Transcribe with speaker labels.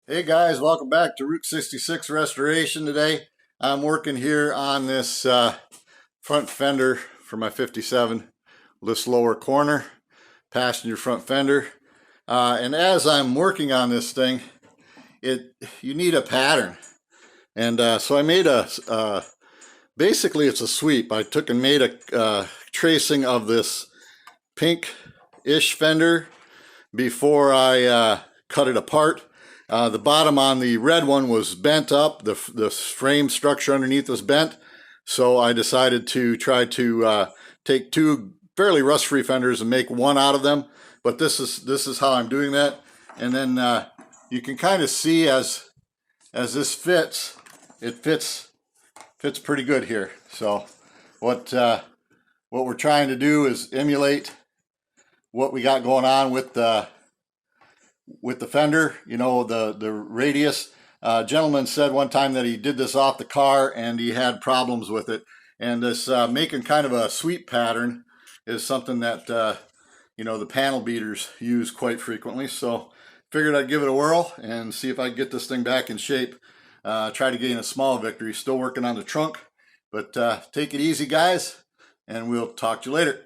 Speaker 1: Hey guys, welcome back to Route 66 Restoration today. I'm working here on this front fender for my 57, this lower corner, passenger front fender. And as I'm working on this thing, you need a pattern. And so I made basically it's a sweep. I took and made a tracing of this pink-ish fender before I cut it apart. The bottom on the red one was bent up. The frame structure underneath was bent. So I decided to try to take two fairly rust-free fenders and make one out of them. But this is how I'm doing that. And then you can kind of see as this fits, it fits pretty good here. So what we're trying to do is emulate what we got going on with the fender, you know, the radius. A gentleman said one time that he did this off the car and he had problems with it. And this making kind of a sweep pattern is something that, you know, the panel beaters use quite frequently. So figured I'd give it a whirl and see if I can get this thing back in shape. Try to gain a small victory. Still working on the trunk, but take it easy, guys, and we'll talk to you later.